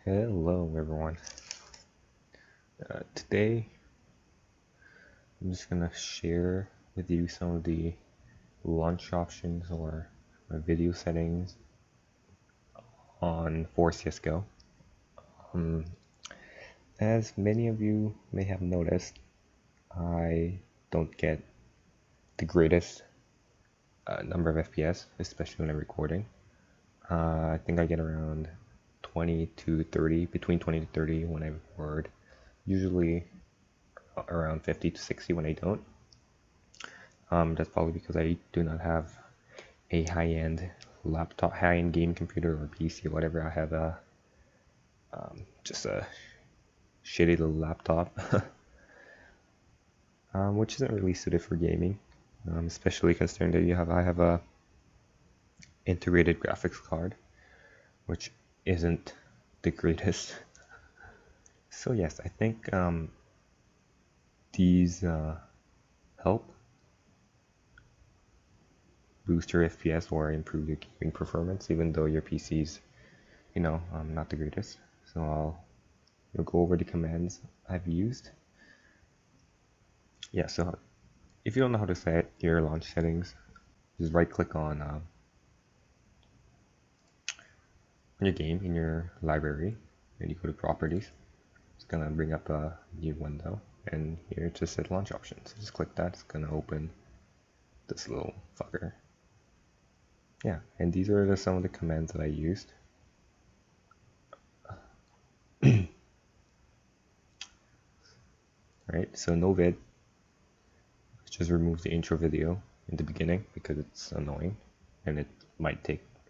Hello everyone. Today I'm just gonna share with you some of the launch options or my video settings on CSGO. Um, as many of you may have noticed, I don't get the greatest number of FPS, especially when I'm recording. I think I get around 20 to 30, between 20 to 30 when I record, usually around 50 to 60 when I don't. That's probably because I do not have a high-end laptop, high-end game computer or PC or whatever. I have just a shitty little laptop, which isn't really suited for gaming, especially considering that I have a integrated graphics card, which isn't the greatest. So yes, I think these help boost your FPS or improve your gaming performance, even though your PC's, not the greatest. So I'll go over the commands I've used. Yeah, so if you don't know how to set your launch settings, just right click on your game in your library, and you go to properties. It's gonna bring up a new window, and here it just said launch options. Just click that, it's gonna open this little fucker. Yeah, and these are some of the commands that I used. Right, so novid just remove the intro video in the beginning because it's annoying, and it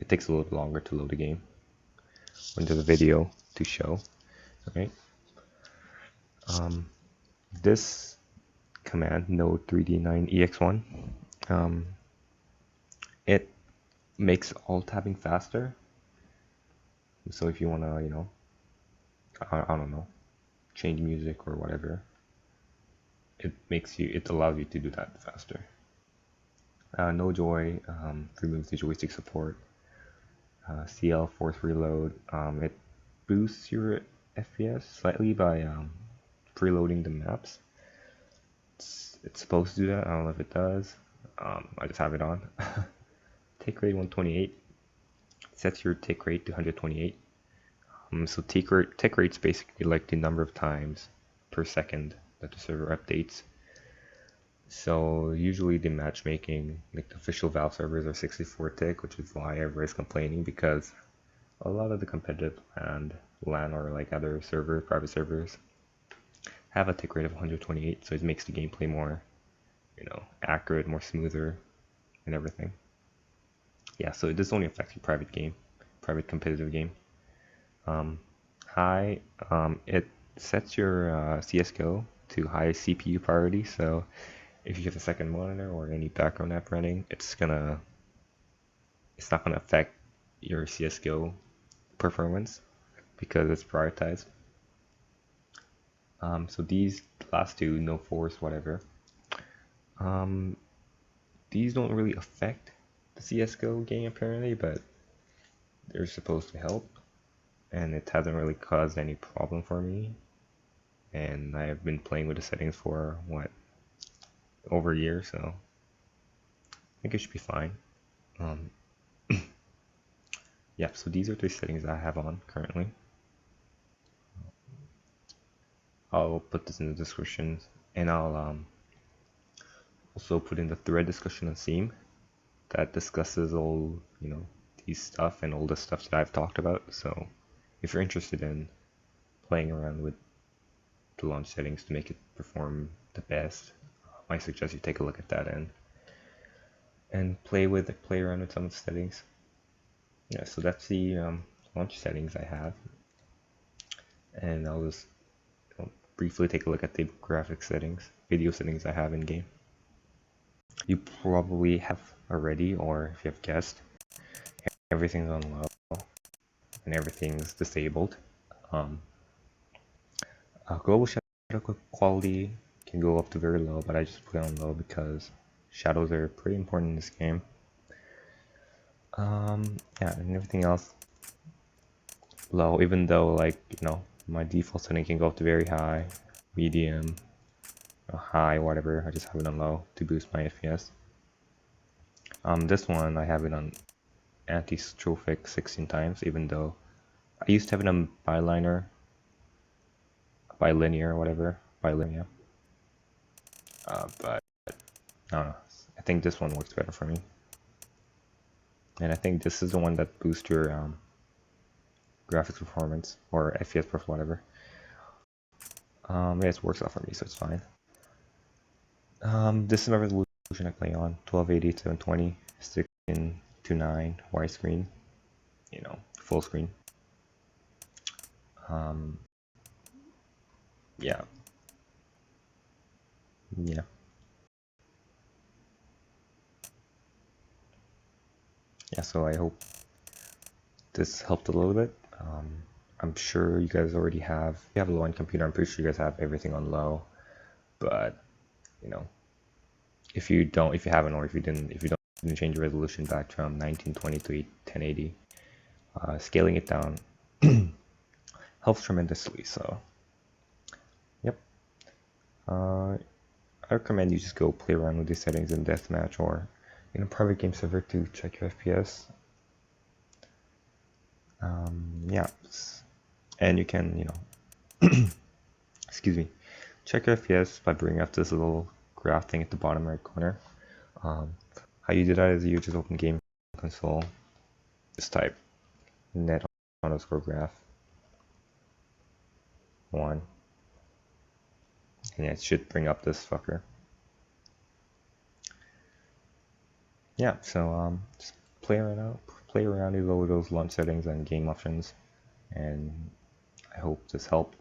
takes a little longer to load the game when there's a video to show. Right. This command node3d9ex1, it makes alt tabbing faster. So if you wanna, I don't know, change music or whatever, it allows you to do that faster. Nojoy removes the joystick support. CL force reload, it boosts your FPS slightly by preloading the maps. It's supposed to do that. I don't know if it does. I just have it on. Tickrate 128 sets your tick rate to 128. So tick rate's basically like the number of times per second that the server updates. So usually the matchmaking, like the official Valve servers are 64 tick, which is why everybody's complaining, because a lot of the competitive LAN or like other private servers have a tick rate of 128, so it makes the gameplay more, accurate, more smoother, and everything. Yeah, so this only affects your private competitive game. High, it sets your CSGO to high CPU priority, so if you have a second monitor or any background app running, it's not gonna affect your CSGO performance because it's prioritized. So these last two, no force, whatever, these don't really affect the CSGO game apparently, but they're supposed to help, and it hasn't really caused any problem for me. And I have been playing with the settings for over a year, so I think it should be fine. Yeah, so these are the settings I have on currently. I'll put this in the description, and I'll also put in the thread discussion on Steam that discusses all these stuff and all the stuff that I've talked about. So if you're interested in playing around with the launch settings to make it perform the best, I suggest you take a look at that and play around with some of the settings. Yeah, so that's the launch settings I have, and I'll just briefly take a look at the graphics settings, video settings I have in game. You probably have already, or if you have guessed, everything's on low and everything's disabled. Global shadow quality can go up to very low, but I just put it on low because shadows are pretty important in this game. Yeah, and everything else low, even though like, you know, my default setting can go up to very high, medium, high, whatever. I just have it on low to boost my FPS. This one I have it on anti-strophic 16 times, even though I used to have it on bilinear, whatever, bilinear. But I don't know. I think this one works better for me, and I think this is the one that boosts your graphics performance or FPS performance, whatever. Yeah, it works out for me, so it's fine. This is my resolution I play on 1280 720 16:9 widescreen, you know, full screen. Yeah, yeah, yeah. So I hope this helped a little bit. I'm sure you guys already have. If you have a low-end computer, I'm pretty sure you guys have everything on low. But you know, if you don't, if you haven't, or if you didn't change your resolution back from 1920 to 1080, scaling it down helps tremendously. So, yep. I recommend you just go play around with these settings in deathmatch or in a private game server to check your FPS. Yeah, and you can, you know, excuse me, check your FPS by bringing up this little graph thing at the bottom right corner. How you do that is you just open game console, just type net underscore graph 1, and it should bring up this fucker. Yeah, so just play around with all those launch settings and game options, and I hope this helped.